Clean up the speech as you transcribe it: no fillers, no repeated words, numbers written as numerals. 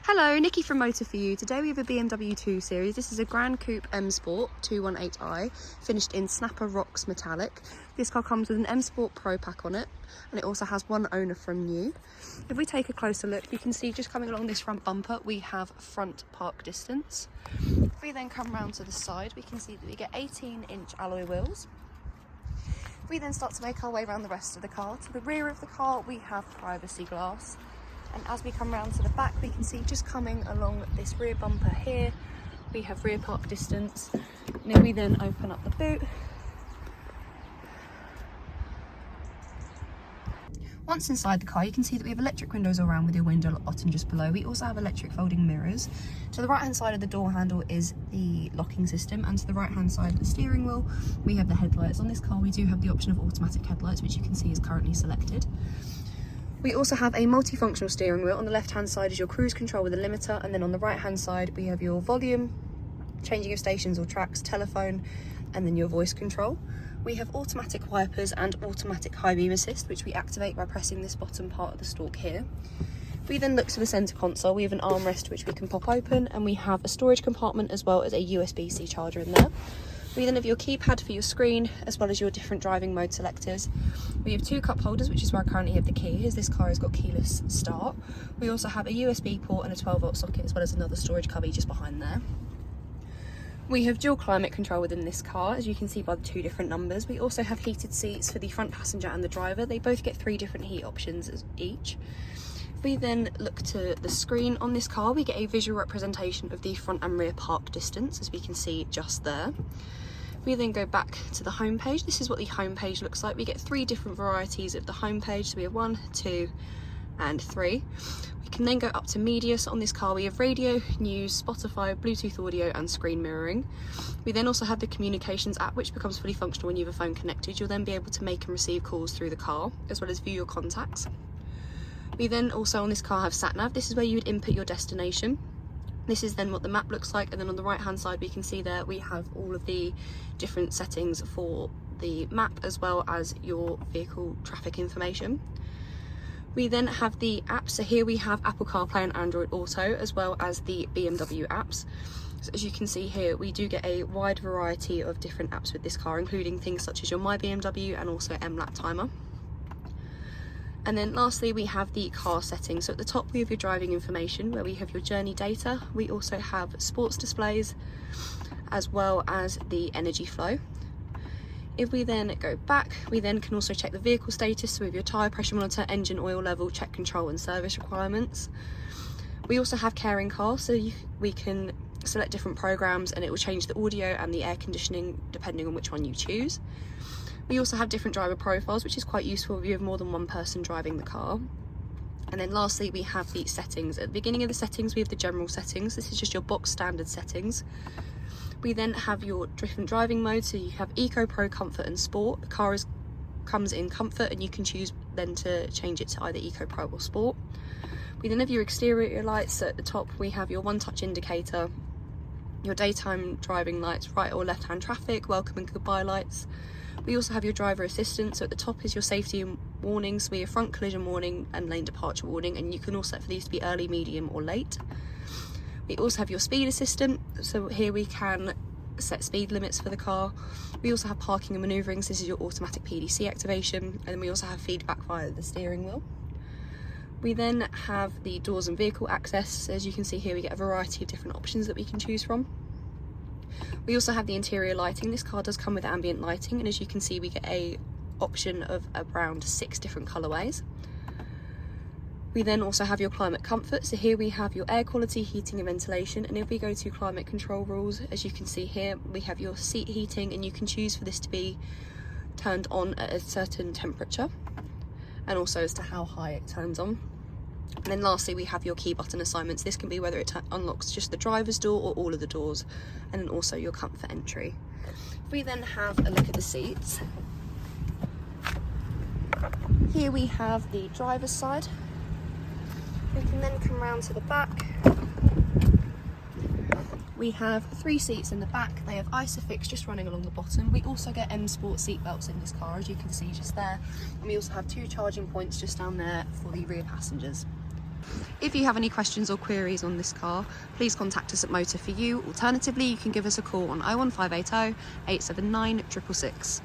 Hello, Nikki from Motor For You. Today we have a BMW 2 Series. This is a GRAN Coupe M Sport 218i, finished in Snapper Rocks Metallic. This car comes with an M Sport Pro pack on it, and it also has one owner from new. If we take a closer look, you can see just coming along this front bumper, we have front park distance. If we then come round to the side, we can see that we get 18-inch alloy wheels. If we then start to make our way around the rest of the car, to the rear of the car, we have privacy glass. And as we come round to the back, we can see just coming along this rear bumper here, we have rear park distance. And if we then open up the boot, once inside the car, you can see that we have electric windows all around with your window lock button just below. We also have electric folding mirrors. To the right hand side of the door handle is the locking system, and to the right hand side of the steering wheel, we have the headlights. On this car, we do have the option of automatic headlights, which you can see is currently selected. We also have a multifunctional steering wheel. On the left hand side is your cruise control with a limiter, and then on the right hand side we have your volume, changing of stations or tracks, telephone, and then your voice control. We have automatic wipers and automatic high beam assist, which we activate by pressing this bottom part of the stalk here. If we then look to the centre console, we have an armrest which we can pop open, and we have a storage compartment as well as a USB-C charger in there. We then have your keypad for your screen, as well as your different driving mode selectors. We have two cup holders, which is where I currently have the key, as this car has got keyless start. We also have a USB port and a 12-volt socket, as well as another storage cubby just behind there. We have dual climate control within this car, as you can see by the two different numbers. We also have heated seats for the front passenger and the driver. They both get 3 different heat options each. If we then look to the screen on this car, we get a visual representation of the front and rear park distance, as we can see just there. We then go back to the home page. This is what the home page looks like. We get 3 different varieties of the home page. So we have 1, 2, and 3. We can then go up to media. So on this car, we have radio, news, Spotify, Bluetooth audio, and screen mirroring. We then also have the communications app, which becomes fully functional when you have a phone connected. You'll then be able to make and receive calls through the car, as well as view your contacts. We then also on this car have sat nav. This is where you would input your destination. This is then what the map looks like, and then on the right hand side we can see there we have all of the different settings for the map, as well as your vehicle traffic information. We then have the apps. So here we have Apple CarPlay and Android Auto, as well as the BMW apps. So as you can see here, we do get a wide variety of different apps with this car, including things such as your My BMW and also M-Lap Timer. And then lastly, we have the car settings. So at the top, we have your driving information, where we have your journey data. We also have sports displays, as well as the energy flow. If we then go back, we then can also check the vehicle status. So we have your tyre pressure monitor, engine oil level, check control, and service requirements. We also have Care in Car, so we can select different programs, and it will change the audio and the air conditioning depending on which one you choose. We also have different driver profiles, which is quite useful if you have more than one person driving the car. And then lastly, we have the settings. At the beginning of the settings, we have the general settings. This is just your box standard settings. We then have your different driving modes. So you have Eco, Pro, Comfort, and Sport. The car comes in Comfort, and you can choose then to change it to either Eco, Pro, or Sport. We then have your exterior lights. So at the top, we have your one-touch indicator, your daytime driving lights, right or left-hand traffic, welcome and goodbye lights. We also have your driver assistance. So at the top is your safety warnings. We have front collision warning and lane departure warning, and you can also set for these to be early, medium, or late. We also have your speed assistant. So here we can set speed limits for the car. We also have parking and manoeuvring. So this is your automatic PDC activation, and then we also have feedback via the steering wheel. We then have the doors and vehicle access. As you can see here, we get a variety of different options that we can choose from. We also have the interior lighting. This car does come with ambient lighting, and as you can see, we get a option of around 6 different colorways. We then also have your climate comfort. So here we have your air quality, heating, and ventilation. And if we go to climate control rules, as you can see here, we have your seat heating, and you can choose for this to be turned on at a certain temperature, and also as to how high it turns on. And then lastly, we have your key button assignments. This can be whether it unlocks just the driver's door or all of the doors, and then also your comfort entry. If we then have a look at the seats, here we have the driver's side. We can then come round to the back. We have 3 seats in the back. They have Isofix just running along the bottom. We also get M Sport seat belts in this car, as you can see just there. And we also have 2 charging points just down there for the rear passengers. If you have any questions or queries on this car, please contact us at Motor For You. Alternatively, you can give us a call on 01580 879 666.